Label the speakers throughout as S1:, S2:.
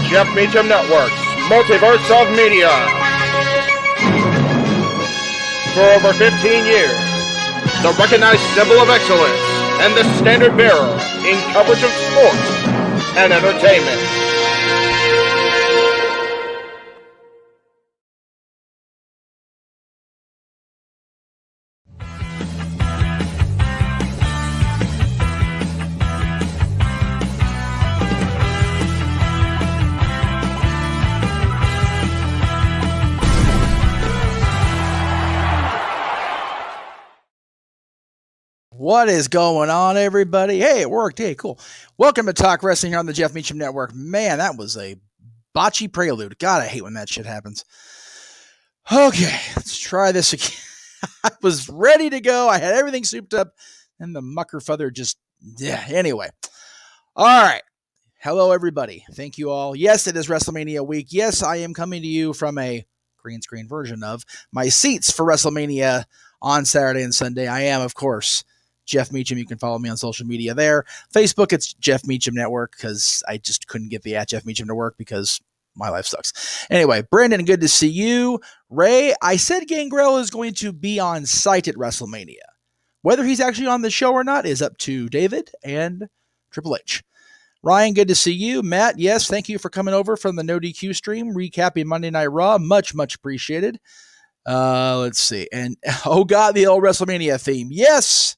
S1: Jeff Meacham Network's Multiverse of Media. For over 15 years, the recognized symbol of excellence and the standard bearer in coverage of sports and entertainment.
S2: What is going on, everybody? Hey, it worked. Hey, cool. Welcome to Talk Wrestling here on the Jeff Meacham Network. Man, that was a botchy prelude. God, I hate when that shit happens. Okay, let's try this again. I was ready to go. I had everything souped up, and the muckerfuther just, anyway. All right. Hello, everybody. Thank you all. Yes, it is WrestleMania week. Yes, I am coming to you from a green screen version of my seats for WrestleMania on Saturday and Sunday. I am, of course, Jeff Meacham. You can follow me on social media there. Facebook, it's Jeff Meacham Network, because I just couldn't get the @Jeff Meacham to work because my life sucks. Anyway, Brandon, good to see you. Ray, I said Gangrel is going to be on site at WrestleMania. Whether he's actually on the show or not is up to David and Triple H. Ryan, good to see you. Matt, yes, thank you for coming over from the NoDQ stream, recapping Monday Night Raw. Much, much appreciated. Let's see. And, oh God, the old WrestleMania theme. Yes,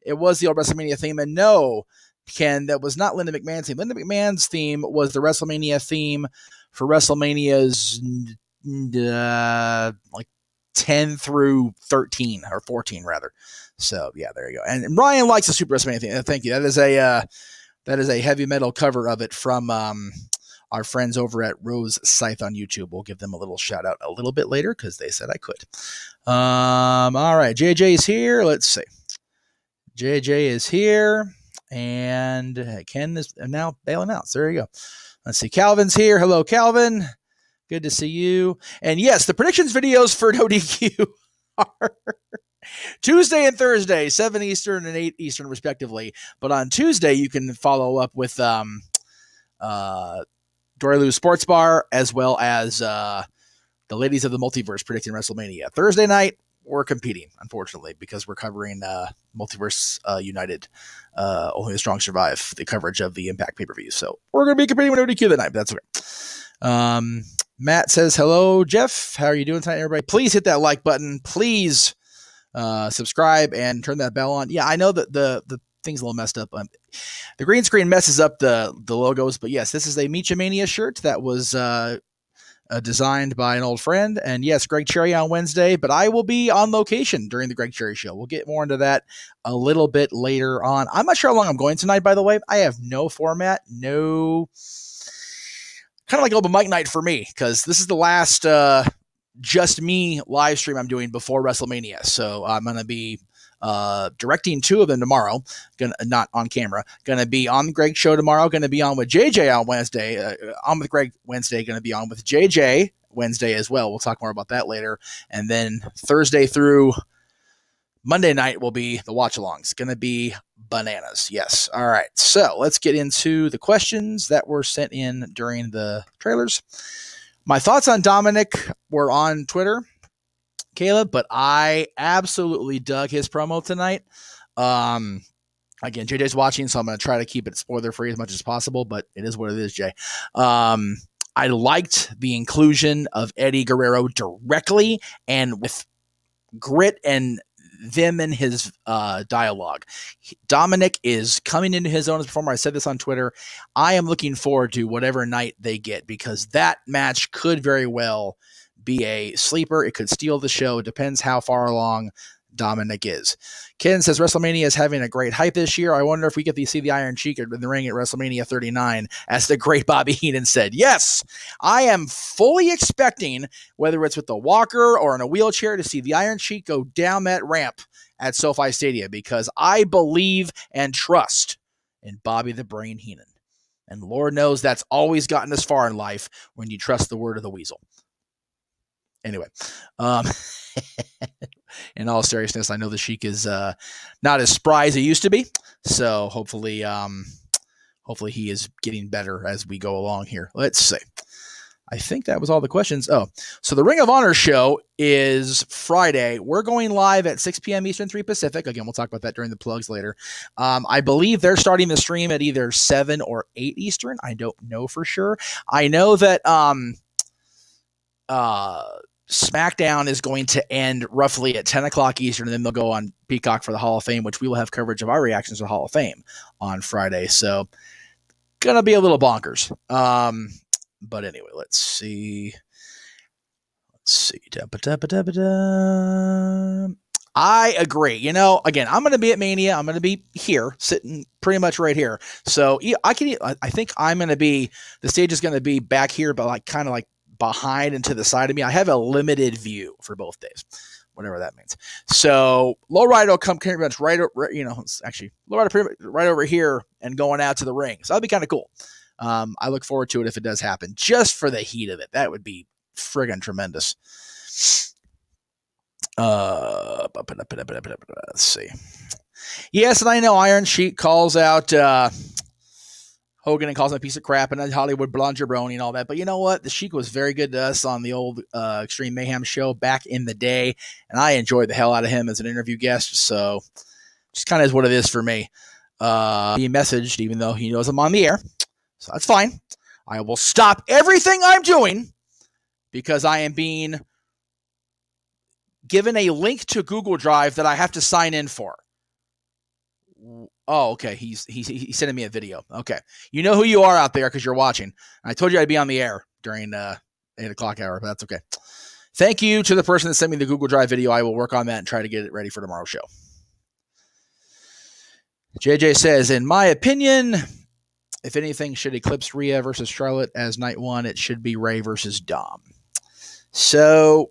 S2: it was the old WrestleMania theme. And no, Ken, that was not Linda McMahon's theme. Linda McMahon's theme was the WrestleMania theme for WrestleMania's like 10 through 13 or 14 rather. So yeah, there you go. And Ryan likes the Super WrestleMania theme. Thank you. That is a heavy metal cover of it from our friends over at Rose Scythe on YouTube. We'll give them a little shout out a little bit later because they said I could. All right, JJ is here. Let's see. JJ is here, and Ken is now bailing out. So there you go. Let's see. Calvin's here. Hello, Calvin. Good to see you. And yes, the predictions videos for NoDQ are Tuesday and Thursday, 7 Eastern and 8 Eastern, respectively. But on Tuesday, you can follow up with Dory Lou's Sports Bar, as well as the Ladies of the Multiverse predicting WrestleMania. Thursday night, we're competing, unfortunately, because we're covering Multiverse United, Only the Strong Survive, the coverage of the Impact pay-per-view. So we're going to be competing with ODQ that night, but that's okay. Matt says, hello, Jeff. How are you doing tonight, everybody? Please hit that like button. Please subscribe and turn that bell on. Yeah, I know that the thing's a little messed up. The green screen messes up the logos, but yes, this is a Meachamania shirt that was designed by an old friend. And yes, Greg Cherry on Wednesday, but I will be on location during the Greg Cherry show. We'll get more into that a little bit later on. I'm not sure how long I'm going tonight, by the way. I have no format, kind of like open mic night for me, because this is the last just me live stream I'm doing before WrestleMania. So I'm going to be directing 2 of them tomorrow, not on camera, gonna be on the Greg show tomorrow, gonna be on with JJ on Wednesday, on with Greg Wednesday, gonna be on with JJ Wednesday as well. We'll talk more about that later. And then Thursday through Monday night will be the watch alongs, gonna be bananas. Yes. All right, so let's get into the questions that were sent in during the trailers. My thoughts on Dominic were on Twitter, Caleb, but I absolutely dug his promo tonight. Again, JJ's watching, so I'm going to try to keep it spoiler free as much as possible, but it is what it is, Jay. I liked the inclusion of Eddie Guerrero directly and with grit and vim in his dialogue. Dominic is coming into his own as a performer. I said this on Twitter. I am looking forward to whatever night they get, because that match could very well be a sleeper. It could steal the show. It depends how far along Dominic is. Ken says WrestleMania is having a great hype this year. I wonder if we get to see the Iron Sheik in the ring at WrestleMania 39, as the great Bobby Heenan said. Yes, I am fully expecting, whether it's with the walker or in a wheelchair, to see the Iron Sheik go down that ramp at SoFi Stadium, because I believe and trust in Bobby the Brain Heenan. And Lord knows that's always gotten us far in life, when you trust the word of the weasel. Anyway, in all seriousness, I know the Sheik is not as spry as he used to be. So hopefully hopefully he is getting better as we go along here. Let's see. I think that was all the questions. Oh, so the Ring of Honor show is Friday. We're going live at 6 p.m. Eastern, 3 Pacific. Again, we'll talk about that during the plugs later. I believe they're starting the stream at either 7 or 8 Eastern. I don't know for sure. I know that SmackDown is going to end roughly at 10 o'clock Eastern, and then they'll go on Peacock for the Hall of Fame, which we will have coverage of our reactions to the Hall of Fame on Friday. So, gonna be a little bonkers. But anyway, let's see. I agree. You know, again, I'm going to be at Mania. I'm going to be here, sitting pretty much right here. So I think I'm going to be, the stage is going to be back here, but like kind of like behind and to the side of me. I have a limited view for both days, whatever that means. So Lowrider will come pretty much right, you know, actually Lowrider pretty much right over here and going out to the ring. So that'd be kind of cool. I look forward to it if it does happen, just for the heat of it. That would be friggin' tremendous. Let's see. Yes, and I know Iron Sheik calls out Hogan and calls him a piece of crap and Hollywood blonde jabroni and all that. But you know what? The Sheik was very good to us on the old Extreme Mayhem show back in the day, and I enjoyed the hell out of him as an interview guest. So just kind of is what it is for me. He messaged, even though he knows I'm on the air. So that's fine. I will stop everything I'm doing because I am being given a link to Google Drive that I have to sign in for. Oh, okay. He's sending me a video. Okay. You know who you are out there because you're watching. I told you I'd be on the air during 8 o'clock hour, but that's okay. Thank you to the person that sent me the Google Drive video. I will work on that and try to get it ready for tomorrow's show. JJ says, in my opinion, if anything should eclipse Rhea versus Charlotte as night one, it should be Ray versus Dom. So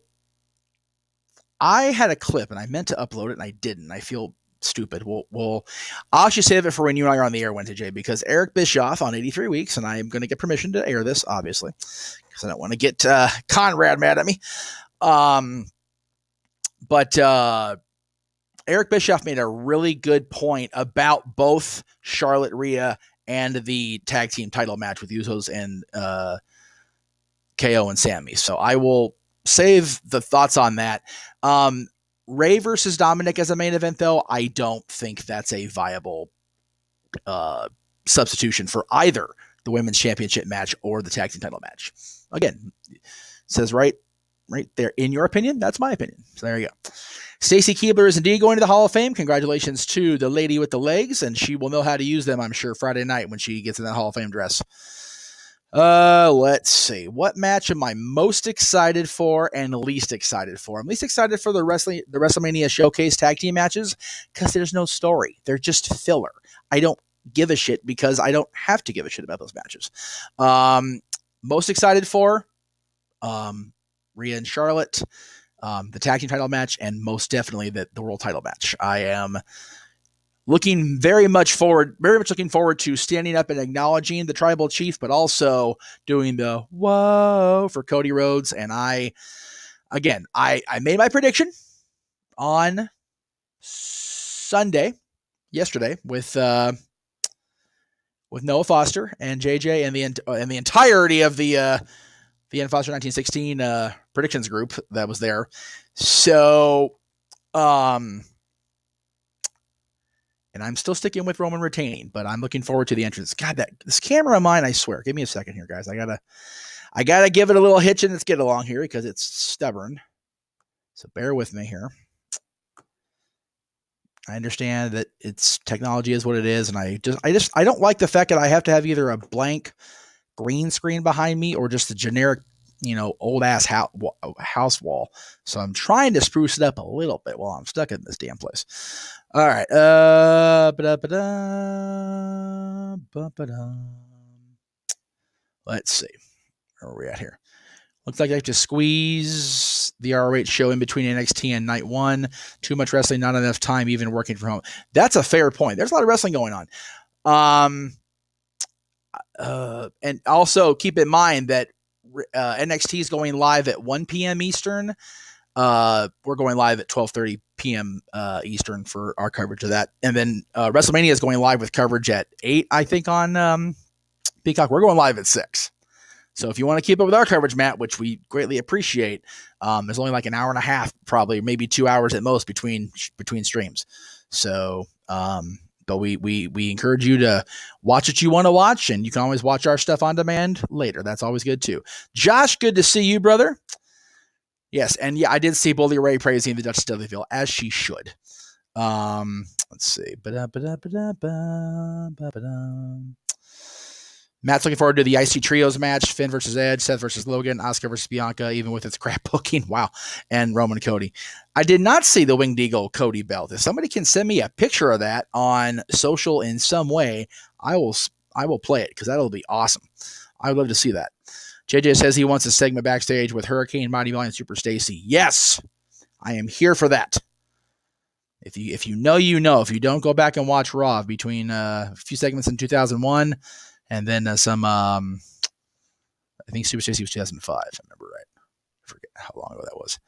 S2: I had a clip and I meant to upload it and I didn't. I feel stupid. I'll actually save it for when you and I are on the air Wednesday, Jay, because Eric Bischoff on 83 Weeks, and I'm going to get permission to air this, obviously, because I don't want to get Conrad mad at me. But Eric Bischoff made a really good point about both Charlotte Rhea and the tag team title match with Usos and KO and Sammy. So I will save the thoughts on that. Ray versus Dominic as a main event, though, I don't think that's a viable substitution for either the women's championship match or the tag team title match. Again, it says right there, in your opinion, that's my opinion. So there you go. Stacy Keibler is indeed going to the Hall of Fame. Congratulations to the lady with the legs, and she will know how to use them, I'm sure, Friday night when she gets in that Hall of Fame dress. Let's see. What match am I most excited for and least excited for? I'm least excited for the WrestleMania Showcase tag team matches because there's no story. They're just filler. I don't give a shit because I don't have to give a shit about those matches. Most excited for Rhea and Charlotte, the tag team title match, and most definitely the world title match. I am very much looking forward to standing up and acknowledging the tribal chief, but also doing the whoa for Cody Rhodes. And I made my prediction on yesterday, with Noah Foster and JJ and the entirety of the Ian Foster 1916 predictions group that was there. So, and I'm still sticking with Roman retaining, but I'm looking forward to the entrance. God, this camera of mine, I swear. Give me a second here, guys. I gotta give it a little hitch and let's get along here because it's stubborn. So bear with me here. I understand that technology is what it is, and I don't like the fact that I have to have either a blank green screen behind me or just a generic, old ass house wall. So I'm trying to spruce it up a little bit while I'm stuck in this damn place. All right. Let's see. Where are we at here? Looks like I have to squeeze the ROH show in between NXT and night one. Too much wrestling, not enough time, even working from home. That's a fair point. There's a lot of wrestling going on. And also keep in mind that NXT is going live at 1 p.m. Eastern. We're going live at 12:30 p.m. Eastern for our coverage of that. And then WrestleMania is going live with coverage at 8, I think, on Peacock. We're going live at 6. So if you want to keep up with our coverage, Matt, which we greatly appreciate, there's only like an hour and a half, probably maybe 2 hours at most between streams. So, but we encourage you to watch what you want to watch, and you can always watch our stuff on demand later. That's always good too. Josh, good to see you, brother. Yes, and yeah, I did see Bully Ray praising the Duchess of Dudleyville, as she should. Let's see. Matt's looking forward to the IC Trios match, Finn versus Edge, Seth versus Logan, Asuka versus Bianca, even with its crap booking. Wow. And Roman Cody. I did not see the Winged Eagle Cody belt. If somebody can send me a picture of that on social in some way, I will play it, because that'll be awesome. I would love to see that. JJ says he wants a segment backstage with Hurricane, Mighty Molly, and Super Stacy. Yes, I am here for that. If you know, you know. If you don't, go back and watch Raw between a few segments in 2001 and then some, I think Super Stacy was 2005, if I remember right. I forget how long ago that was.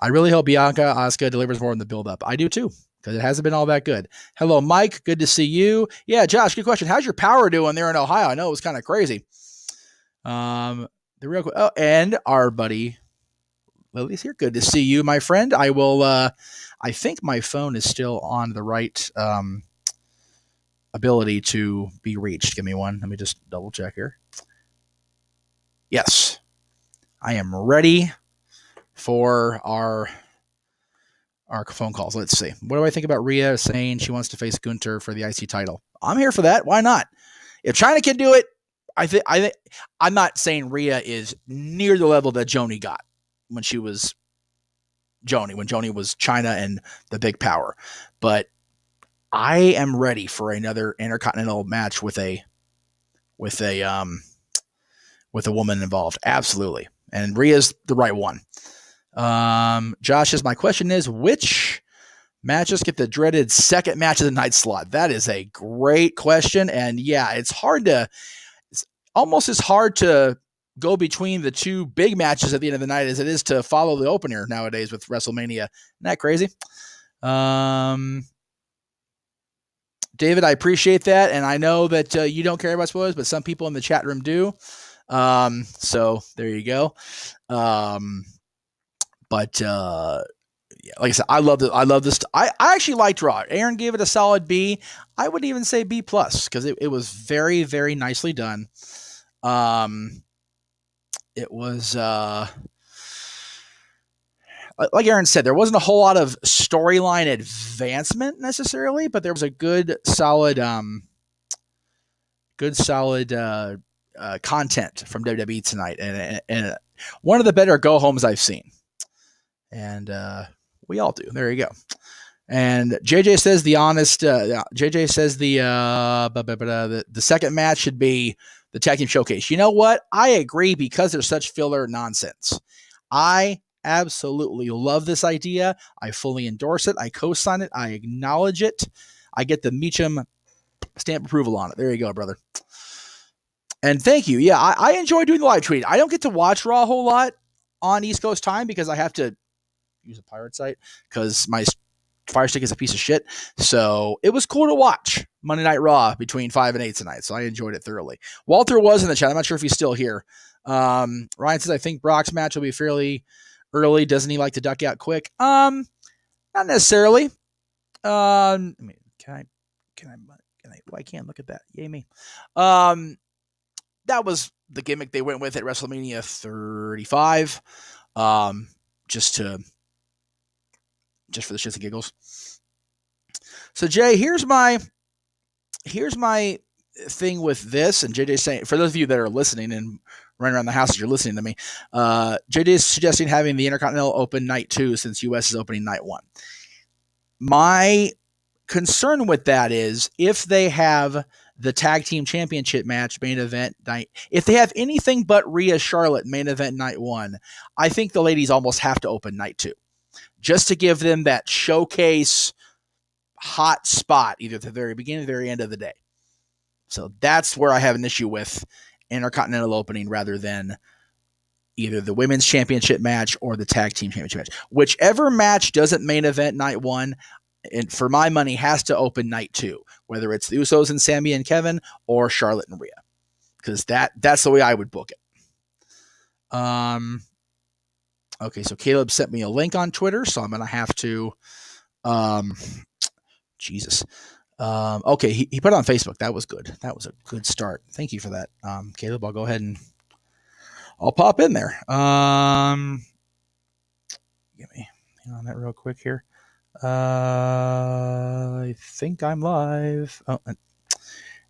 S2: I really hope Bianca Asuka delivers more in the build-up. I do too, because it hasn't been all that good. Hello, Mike. Good to see you. Yeah, Josh, good question. How's your power doing there in Ohio? I know it was kind of crazy. The real quick. Oh, and our buddy Lily's here. Good to see you, my friend. I will. I think my phone is still on the right ability to be reached. Give me one. Let me just double check here. Yes, I am ready for our phone calls. Let's see. What do I think about Rhea saying she wants to face Gunther for the IC title? I'm here for that. Why not? If China can do it, I think I'm not saying Rhea is near the level that Joni got when she was Joni, when Joni was China and the big power. But I am ready for another Intercontinental match with a woman involved. Absolutely. And Rhea's the right one. Josh says, my question is, which matches get the dreaded second match of the night slot? That is a great question. And yeah, it's almost as hard to go between the two big matches at the end of the night as it is to follow the opener nowadays with WrestleMania. Isn't that crazy? David, I appreciate that. And I know that you don't care about spoilers, but some people in the chat room do. So there you go. But yeah, like I said, I love this. I actually liked Raw. Aaron gave it a solid B. I would even say B+, because it was very, very nicely done. It was like Aaron said, there wasn't a whole lot of storyline advancement necessarily, but there was a good solid content from WWE tonight, and one of the better go homes I've seen. And we all do. There you go. And JJ says JJ says the second match should be the tag team showcase. You know what? I agree, because there's such filler nonsense. I absolutely love this idea. I fully endorse it. I co-sign it. I acknowledge it. I get the Meacham stamp approval on it. There you go, brother. And thank you. Yeah, I enjoy doing the live tweet. I don't get to watch Raw a whole lot on East Coast time because I have to use a pirate site because my Fire Stick is a piece of shit. So it was cool to watch Monday Night Raw between 5 and 8 tonight. So I enjoyed it thoroughly. Walter was in the chat. I'm not sure if he's still here. Ryan says, I think Brock's match will be fairly early. Doesn't he like to duck out quick? Not necessarily. I mean, can I, well, I can't look at that. Yay me. That was the gimmick they went with at WrestleMania 35. Just for the shits and giggles. So Jay, here's my thing with this, and JJ's saying, for those of you that are listening and running around the house as you're listening to me, JJ is suggesting having the Intercontinental open night 2 since US is opening night 1. My concern with that is if they have the tag team championship match main event night, if they have anything but Rhea Charlotte main event night 1, I think the ladies almost have to open night 2. Just to give them that showcase hot spot, either at the very beginning or the very end of the day. So that's where I have an issue with Intercontinental opening rather than either the women's championship match or the tag team championship match. Whichever match doesn't main event night 1, and for my money, has to open night 2, whether it's the Usos and Sami and Kevin or Charlotte and Rhea, because that's the way I would book it. Okay, so Caleb sent me a link on Twitter, so I'm gonna have to. Jesus. Okay, he put it on Facebook. That was good. That was a good start. Thank you for that, Caleb. I'll go ahead and I'll pop in there. Give me hang on that real quick here. I think I'm live. Oh,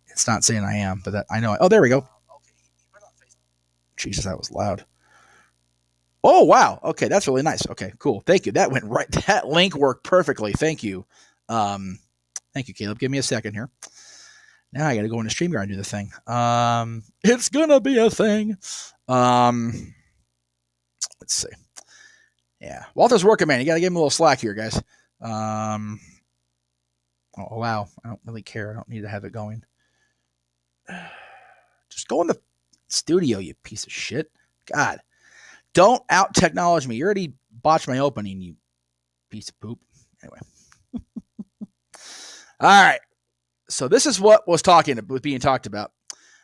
S2: it's not saying I am, but I know. Oh, there we go. Jesus, that was loud. Oh, wow. Okay, that's really nice. Okay, cool. Thank you. That went right. That link worked perfectly. Thank you. Thank you, Caleb. Give me a second here. Now I got to go into StreamYard and do the thing. It's gonna be a thing. Let's see. Yeah, Walter's working, man. You got to give him a little slack here, guys. Oh, wow. I don't really care. I don't need to have it going. Just go in the studio, you piece of shit. God. Don't out technology me. You already botched my opening, you piece of poop. Anyway. All right. So this is what was being talked about.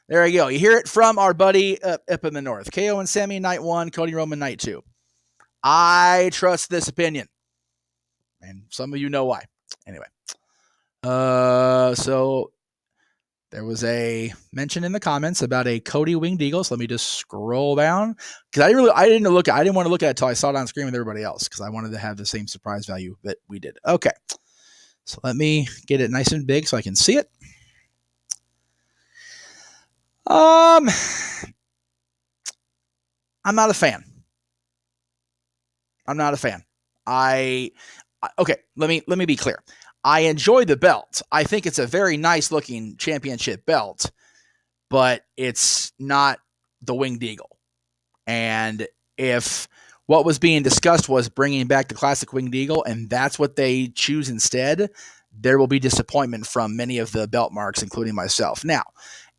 S2: There you go. You hear it from our buddy up in the north. KO and Sami night 1, Cody Roman night 2. I trust this opinion. And some of you know why. Anyway. So there was a mention in the comments about a Cody Winged Eagle. So let me just scroll down, because I didn't want to look at it until I saw it on screen with everybody else, because I wanted to have the same surprise value that we did. Okay, so let me get it nice and big so I can see it. I'm not a fan. Okay, let me be clear. I enjoy the belt. I think it's a very nice looking championship belt, but it's not the Winged Eagle. And if what was being discussed was bringing back the classic Winged Eagle, and that's what they choose instead, there will be disappointment from many of the belt marks, including myself. Now,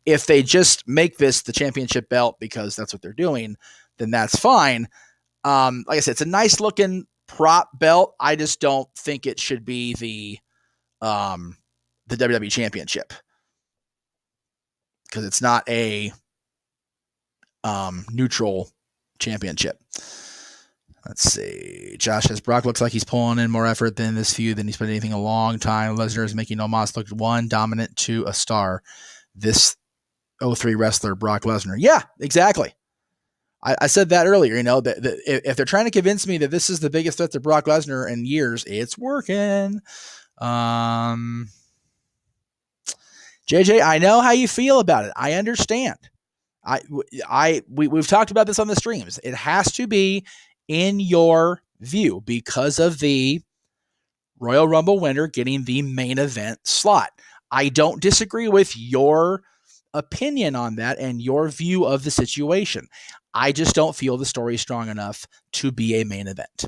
S2: if they just make this the championship belt because that's what they're doing, then that's fine. Like I said, it's a nice looking prop belt. I just don't think it should be the WWE Championship, because it's not a neutral championship. Let's see. Josh says Brock looks like he's pulling in more effort than this feud than he's put anything in a long time. Lesnar is making Omos look 1, dominant, 2, a star. This 03 wrestler, Brock Lesnar. Yeah, exactly. I said that earlier, that if they're trying to convince me that this is the biggest threat to Brock Lesnar in years, it's working. JJ, I know how you feel about it. I understand. We've talked about this on the streams. It has to be in your view because of the Royal Rumble winner getting the main event slot. I don't disagree with your opinion on that and your view of the situation. I just don't feel the story is strong enough to be a main event.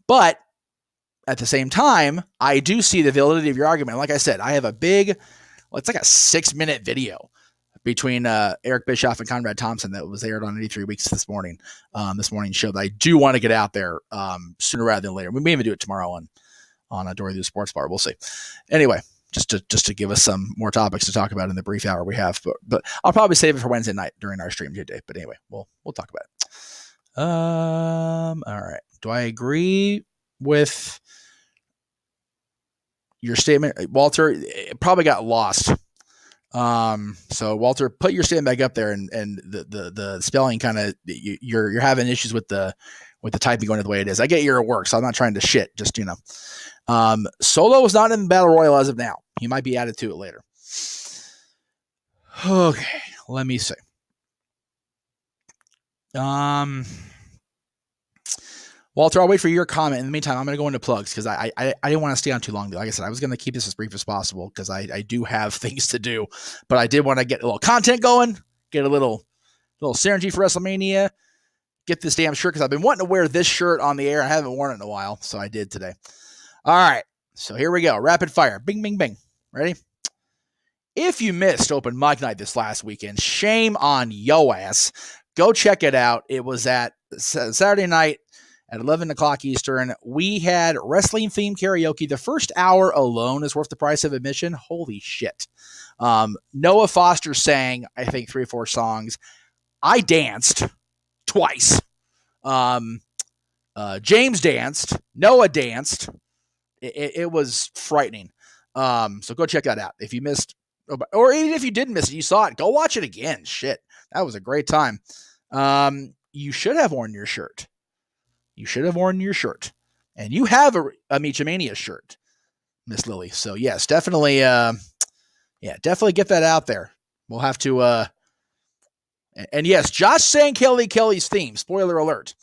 S2: But at the same time, I do see the validity of your argument. Like I said, I have it's like a 6-minute video between Eric Bischoff and Conrad Thompson that was aired on 83 Weeks this morning. This morning's show that I do want to get out there sooner rather than later. We may even do it tomorrow on Dory the Sports Bar. We'll see. Anyway, just to give us some more topics to talk about in the brief hour we have. But I'll probably save it for Wednesday night during our stream today. But anyway, we'll talk about it. All right. Do I agree with your statement, Walter? It probably got lost. So Walter, put your statement back up there, and the spelling kind of you're having issues with the typing going the way it is. I get you're at work, so I'm not trying to shit. Just Solo is not in the Battle Royal as of now. He might be added to it later. Okay, let me see. Walter, I'll wait for your comment. In the meantime, I'm going to go into plugs because I didn't want to stay on too long. Like I said, I was going to keep this as brief as possible because I do have things to do, but I did want to get a little content going, get a little synergy for WrestleMania, get this damn shirt because I've been wanting to wear this shirt on the air. I haven't worn it in a while, so I did today. All right, so here we go. Rapid fire. Bing, bing, bing. Ready? If you missed open mic night this last weekend, shame on yo ass. Go check it out. It was at Saturday night at 11 o'clock Eastern. We had wrestling-themed karaoke. The first hour alone is worth the price of admission. Holy shit. Noah Foster sang, I think, 3 or 4 songs. I danced twice. James danced. Noah danced. It was frightening. So go check that out. If you missed, or even if you didn't miss it, you saw it, go watch it again. Shit, that was a great time. You should have worn your shirt. You should have worn your shirt. And you have a Meachamania shirt, Miss Lily. So yes, definitely, definitely get that out there. We'll have to, and yes, Josh sang Kelly's theme. Spoiler alert.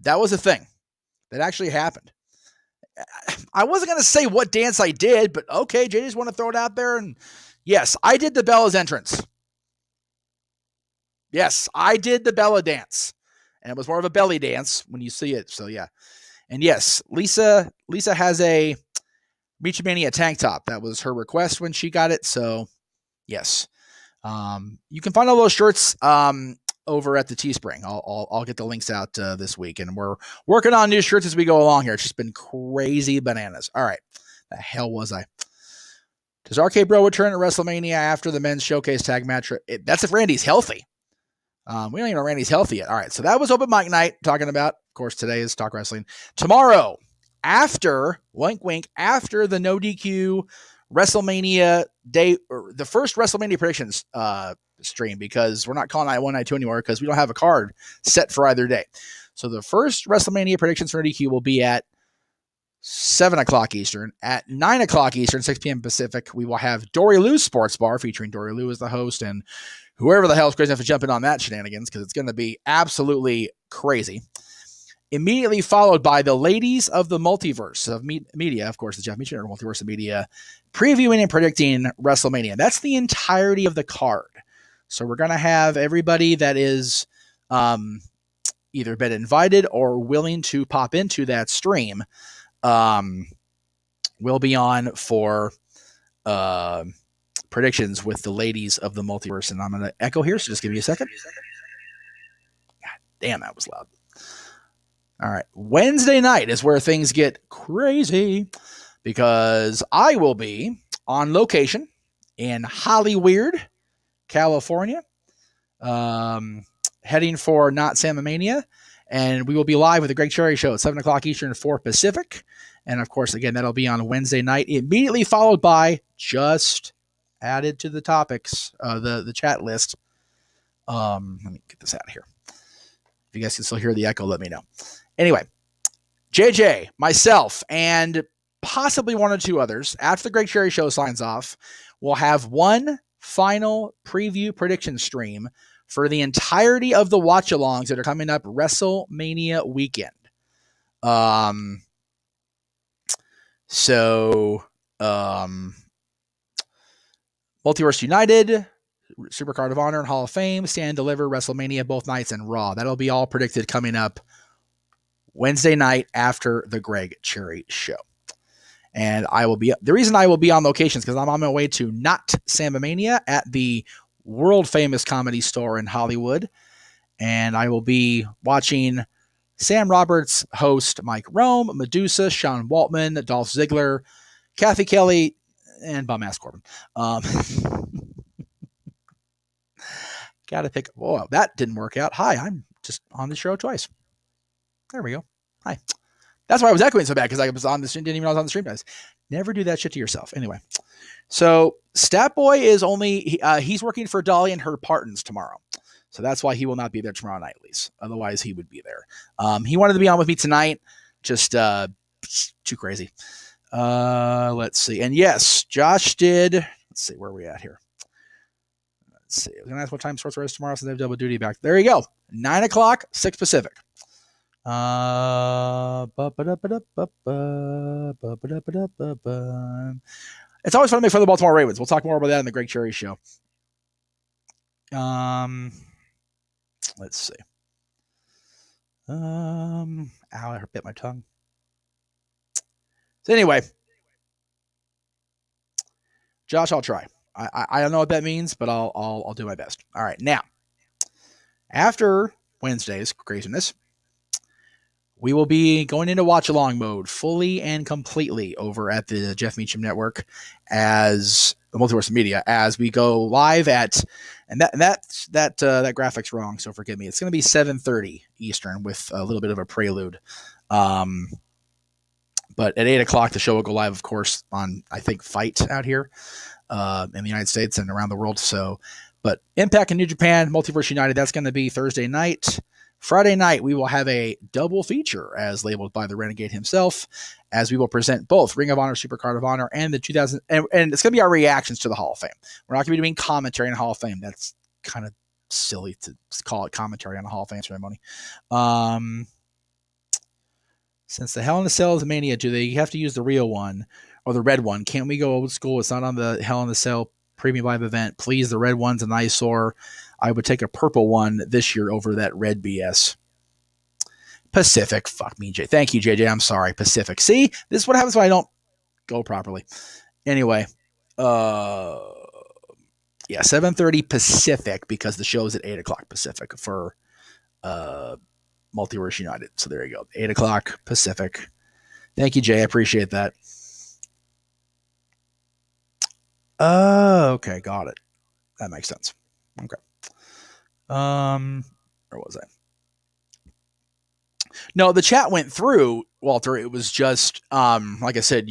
S2: That was a thing. That actually happened. I wasn't going to say what dance I did, but okay, Jay just want to throw it out there. And yes, I did the Bella's entrance. Yes, I did the Bella dance. And it was more of a belly dance when you see it. So yeah. And yes, Lisa has a Meachamania tank top. That was her request when she got it. So yes. You can find all those shirts over at the Teespring. I'll get the links out this week, and we're working on new shirts as we go along here. It's just been crazy bananas. All right, the hell was I? Does RK Bro return at WrestleMania after the men's showcase tag match? That's if Randy's healthy. We don't even know Randy's healthy yet. All right, so that was open mic night talking about. Of course, today is Talk Wrestling. Tomorrow, after wink wink, after the NoDQ WrestleMania day, or the first WrestleMania predictions stream, because we're not calling night 1, night 2 anymore because we don't have a card set for either day. So the first WrestleMania predictions for NoDQ will be at 7 o'clock Eastern. At 9 o'clock Eastern, 6 p.m. Pacific, we will have Dory Lou's Sports Bar featuring Dory Lou as the host and whoever the hell is crazy enough to jump in on that shenanigans, because it's going to be absolutely crazy. Immediately followed by the Ladies of the Multiverse of Media, of course, the Jeff Meacham Multiverse of Media, previewing and predicting WrestleMania. That's the entirety of the card. So we're going to have everybody that is either been invited or willing to pop into that stream will be on for predictions with the Ladies of the Multiverse. And I'm going to echo here, so just give me a second. God damn, that was loud. All right. Wednesday night is where things get crazy because I will be on location in Hollyweird, California, heading for Not Samomania. And we will be live with the Greg Cherry Show at 7 o'clock Eastern, 4 Pacific. And of course, again, that'll be on Wednesday night, immediately followed by, just added to the topics, the chat list. Let me get this out of here. If you guys can still hear the echo, let me know. Anyway, JJ, myself, and possibly 1 or 2 others, after the Greg Cherry Show signs off, we'll have one final preview prediction stream for the entirety of the watch-alongs that are coming up WrestleMania weekend. Multiverse United, Supercard of Honor and Hall of Fame, Stand Deliver, WrestleMania, both nights, and Raw. That'll be all predicted coming up Wednesday night after the Greg Cherry Show. And the reason I will be on location is because I'm on my way to Not Samomania at the world famous Comedy Store in Hollywood. And I will be watching Sam Roberts host Mike Rome, Medusa, Sean Waltman, Dolph Ziggler, Kathy Kelly, and Bum-Ass Corbin. Gotta pick. Whoa, that didn't work out. Hi, I'm just on the show twice. There we go. Hi. That's why I was echoing so bad, because I was on the stream, didn't even know I was on the stream, guys. Never do that shit to yourself. Anyway, so Stat Boy is he's working for Dolly and her partners tomorrow. So that's why he will not be there tomorrow night, at least. Otherwise, he would be there. He wanted to be on with me tonight. Just too crazy. Let's see. And yes, Josh did. Let's see, where are we at here? Let's see. I was going to ask what time Sports is tomorrow since they have double duty back. There you go. 9 o'clock, 6 Pacific. It's always fun to make fun of the Baltimore Ravens. We'll talk more about that in the Greg Cherry Show. Let's see. Ow, I bit my tongue. So anyway, Josh, I'll try. I don't know what that means, but I'll do my best. All right, now after Wednesday's craziness, we will be going into watch along mode fully and completely over at the Jeff Meacham Network as the Multiverse Media as we go live at that graphic's wrong, so forgive me. It's going to be 7:30 Eastern with a little bit of a prelude. But at 8 o'clock, the show will go live, of course, on I think Fight out here in the United States and around the world. So, but Impact and New Japan, Multiverse United, that's going to be Thursday night. Friday night, we will have a double feature as labeled by the Renegade himself, as we will present both Ring of Honor, Supercard of Honor, and the 2000. And it's going to be our reactions to the Hall of Fame. We're not going to be doing commentary on the Hall of Fame. That's kind of silly to call it commentary on the Hall of Fame ceremony. Since the Hell in a Cell is a Mania, do they have to use the real one or the red one? Can't we go old school? It's not on the Hell in a Cell Premium Live event. Please, the red one's an eyesore. I would take a purple one this year over that red BS. Pacific. Fuck me, Jay. Thank you, JJ. I'm sorry. Pacific. See, this is what happens when I don't go properly. Anyway, yeah, 7:30 Pacific because the show's at 8 o'clock Pacific for Multiverse United. So there you go. 8 o'clock Pacific. Thank you, Jay. I appreciate that. Okay, got it. That makes sense. Okay. Where was I? No, the chat went through, Walter. It was just like I said,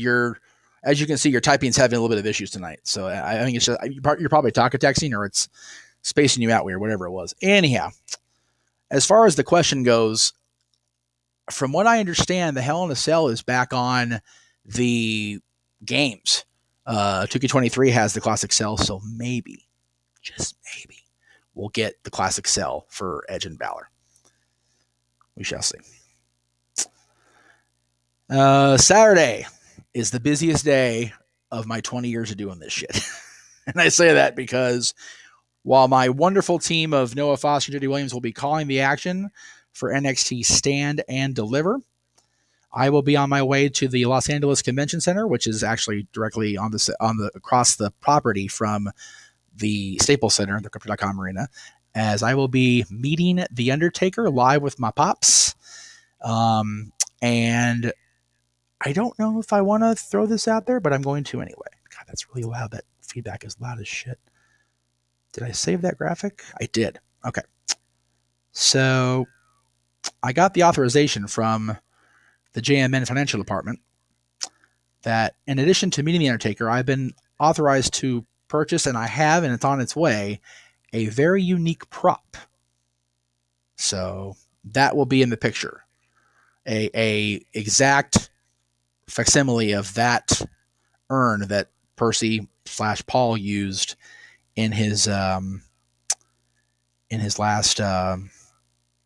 S2: as you can see, your typing's having a little bit of issues tonight. So I think it's just you're probably talking texting or it's spacing you out weird, whatever it was. Anyhow, as far as the question goes, from what I understand, the Hell in a Cell is back on the games. 2K23 has the classic cell, so maybe, just maybe, we'll get the classic cell for Edge and Balor. We shall see. Saturday is the busiest day of my 20 years of doing this shit. And I say that because while my wonderful team of Noah Foster and Judy Williams will be calling the action for NXT Stand and Deliver, I will be on my way to the Los Angeles Convention Center, which is actually directly on the across the property from the Staples Center, the Crypto.com Arena, as I will be meeting The Undertaker live with my pops. And I don't know if I want to throw this out there, but I'm going to anyway. God, that's really loud. That feedback is loud as shit. Did I save that graphic? I did. Okay. So I got the authorization from the JMN Financial Department that in addition to meeting The Undertaker, I've been authorized to purchase, and I have, and it's on its way, a very unique prop. So that will be in the picture. A exact facsimile of that urn that Percy/Paul used in his last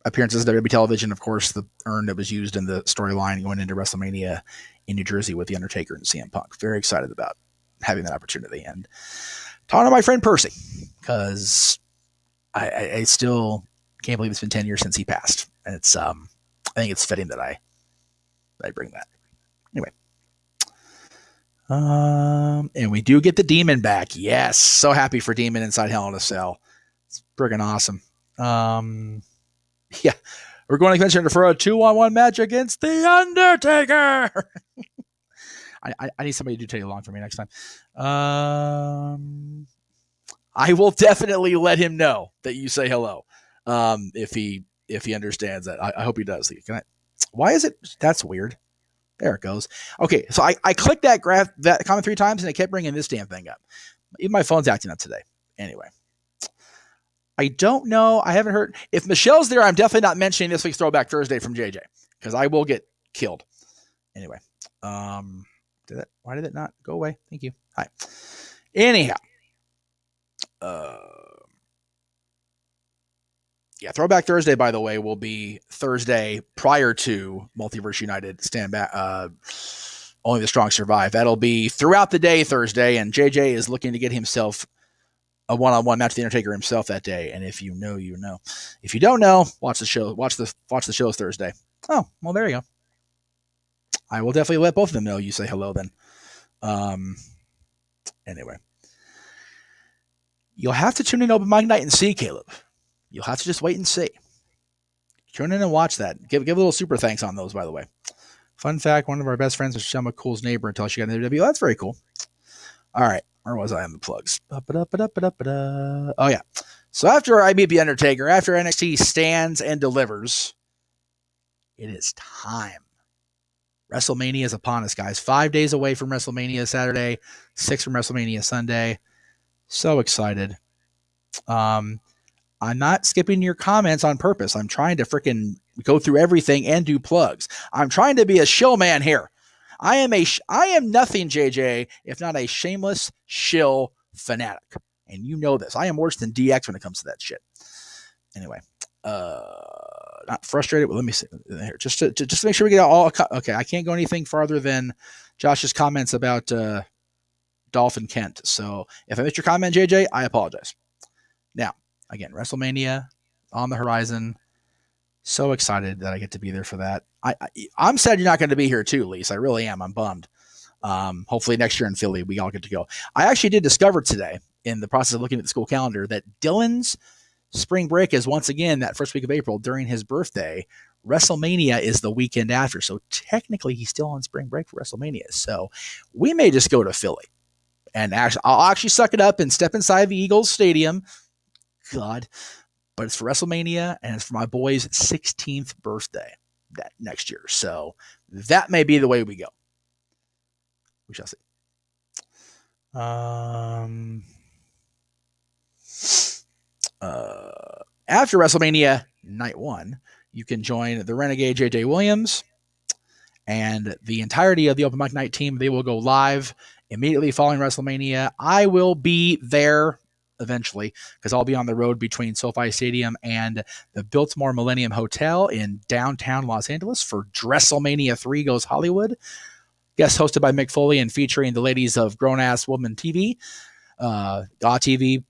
S2: appearances at WWE television. Of course, the urn that was used in the storyline going into WrestleMania in New Jersey with The Undertaker and CM Punk. Very excited about having that opportunity. And talking to my friend Percy, because I still can't believe it's been 10 years since he passed. And it's I think it's fitting that I bring that. Anyway. And we do get the Demon back. Yes. So happy for Demon inside Hell in a Cell. It's friggin' awesome. Yeah. We're going to convention for a 2-on-1 match against The Undertaker. I need somebody to do take along for me next time. I will definitely let him know that you say hello. If he understands that. I hope he does. Why is it? That's weird. There it goes. Okay, so I clicked that comment 3 times and it kept bringing this damn thing up. Even my phone's acting up today. Anyway. I don't know. I haven't heard. If Michelle's there, I'm definitely not mentioning this week's Throwback Thursday from JJ because I will get killed. Anyway. Why did it not go away? Thank you. Hi. Anyhow. Yeah, Throwback Thursday, by the way, will be Thursday prior to Multiverse United Stand Back. Only the Strong Survive. That'll be throughout the day Thursday, and JJ is looking to get himself a one-on-one match with The Undertaker himself that day. And if you know, you know. If you don't know, watch the show. Watch the shows Thursday. Oh, well, there you go. I will definitely let both of them know you say hello then. Anyway. You'll have to tune in Open Mic Night and see, Caleb. You'll have to just wait and see. Tune in and watch that. Give a little super thanks on those, by the way. Fun fact, one of our best friends was Shema Cool's neighbor until she got in the WWE. That's very cool. All right. Where was I on the plugs? Oh, yeah. So after I beat The Undertaker, after NXT stands and delivers, it is time. WrestleMania is upon us, guys. 5 days away from WrestleMania Saturday, 6 from WrestleMania Sunday. So excited. I'm not skipping your comments on purpose. I'm trying to freaking go through everything and do plugs. I'm trying to be a shill man here. I am nothing, JJ, if not a shameless shill fanatic. And you know this. I am worse than DX when it comes to that shit. Anyway, not frustrated. Well, let me see here. Just to make sure we get all. Okay, I can't go anything farther than Josh's comments about Dolphin Kent. So if I missed your comment, JJ, I apologize. Now, again, WrestleMania on the horizon. So excited that I get to be there for that. I'm sad you're not going to be here too, Lise. I really am. I'm bummed. Hopefully next year in Philly, we all get to go. I actually did discover today in the process of looking at the school calendar that Dylan's spring break is once again that first week of April during his birthday. WrestleMania is the weekend after. So technically he's still on spring break for WrestleMania. So we may just go to Philly and I'll actually suck it up and step inside the Eagles Stadium. God. But it's for WrestleMania, and it's for my boy's 16th birthday that next year. So that may be the way we go. We shall see. After WrestleMania Night 1, you can join the Renegade JJ Williams and the entirety of the Open Mic Night team. They will go live immediately following WrestleMania. I will be there eventually because I'll be on the road between SoFi Stadium and the Biltmore Millennium Hotel in downtown Los Angeles for WrestleMania 3 Goes Hollywood. Guest hosted by Mick Foley and featuring the ladies of Grown Ass Woman TV, TV,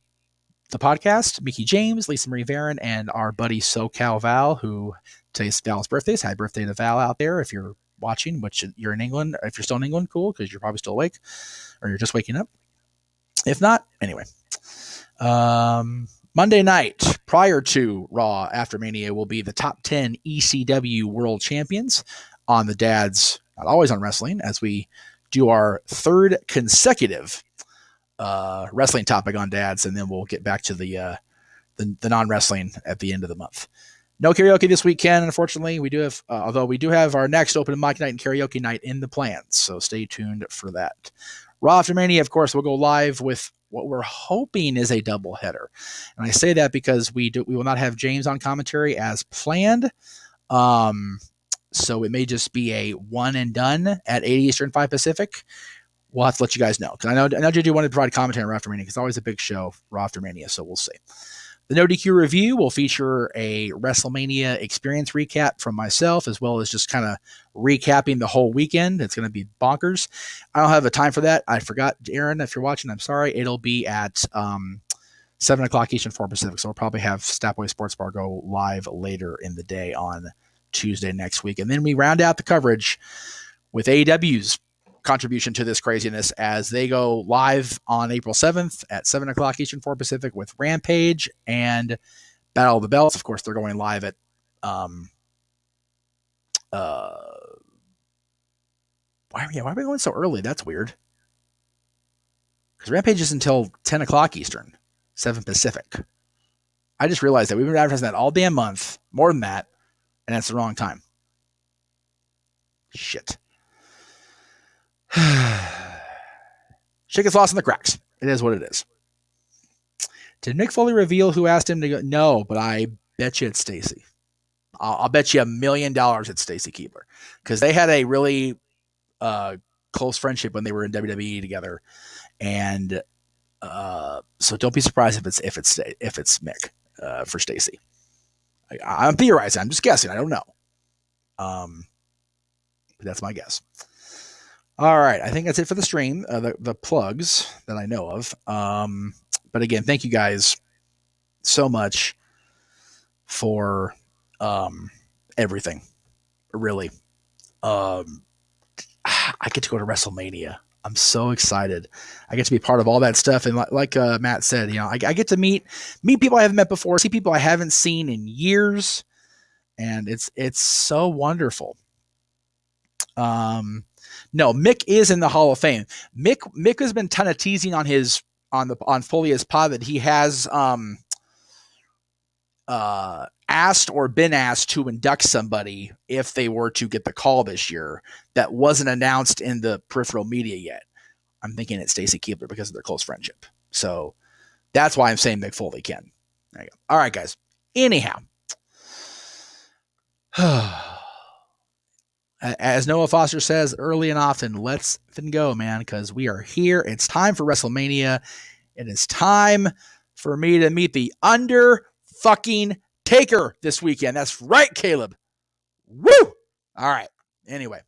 S2: the podcast, Mickey James, Lisa Marie Varon, and our buddy SoCal Val, who today's Val's birthday. Happy birthday to Val out there if you're watching, which you're in England. If you're still in England, cool, because you're probably still awake or you're just waking up. If not, anyway. Monday night, prior to Raw After Mania, will be the top 10 ECW World Champions on the Dads, Not Always on Wrestling, as we do our third consecutive wrestling topic on Dads, and then we'll get back to the non-wrestling at the end of the month. No karaoke this weekend, unfortunately. We do have, although we do have our next Open Mic Night and Karaoke Night in the plans, so stay tuned for that. Raw After Mania, of course, will go live with what we're hoping is a doubleheader. And I say that because we will not have James on commentary as planned. So it may just be a one and done at 8 Eastern, 5 Pacific. We'll have to let you guys know. Because I know JJ wanted to provide commentary on Raw After Mania because it's always a big show, Raw After Mania, so we'll see. The NoDQ review will feature a WrestleMania experience recap from myself, as well as just kind of recapping the whole weekend. It's going to be bonkers. I don't have a time for that. I forgot, Aaron, if you're watching, I'm sorry. It'll be at 7 o'clock Eastern, 4 Pacific, so we'll probably have Statboy Sports Bar go live later in the day on Tuesday next week. And then we round out the coverage with AEW's contribution to this craziness as they go live on April 7th at 7 o'clock Eastern, 4 Pacific with Rampage and Battle of the Belts. Of course, they're going live at why are we going so early? That's weird. Because Rampage is until 10 o'clock Eastern, 7 Pacific. I just realized that we've been advertising that all damn month, more than that, and that's the wrong time. Shit. Shit gets lost in the cracks. It is what it is. Did Mick Foley reveal who asked him to go? No, but I bet you it's Stacy. I'll bet you $1 million it's Stacy Keibler because they had a really close friendship when they were in WWE together, and so don't be surprised if it's Mick for Stacy. I'm theorizing. I'm just guessing. I don't know. But that's my guess. All right. I think that's it for the stream, the plugs that I know of. But again, thank you guys so much for everything. Really. I get to go to WrestleMania. I'm so excited. I get to be part of all that stuff. And like Matt said, I get to meet people I haven't met before, see people I haven't seen in years. And it's so wonderful. No, Mick is in the Hall of Fame. Mick has been kind of teasing on Folia's pod that he has asked or been asked to induct somebody if they were to get the call this year that wasn't announced in the peripheral media yet. I'm thinking it's Stacy Keibler because of their close friendship. So that's why I'm saying Mick Foley can. There you go. All right, guys. Anyhow. As Noah Foster says early and often, let's go, man, because we are here. It's time for WrestleMania. It is time for me to meet the fucking Taker this weekend. That's right, Caleb. Woo! All right. Anyway,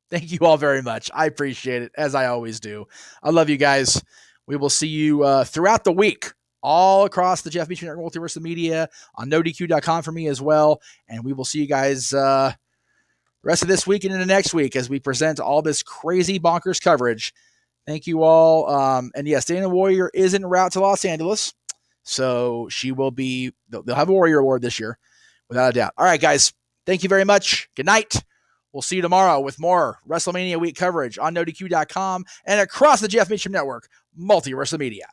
S2: thank you all very much. I appreciate it, as I always do. I love you guys. We will see you throughout the week, all across the Jeff Meacham Network Multiverse of Media, on NoDQ.com for me as well. And we will see you guys rest of this week and into next week as we present all this crazy bonkers coverage. Thank you all. And yes, Dana Warrior is en route to Los Angeles. So she will be, they'll have a Warrior Award this year, without a doubt. All right, guys. Thank you very much. Good night. We'll see you tomorrow with more WrestleMania week coverage on NoDQ.com and across the Jeff Meacham Network, Multiverse of Media.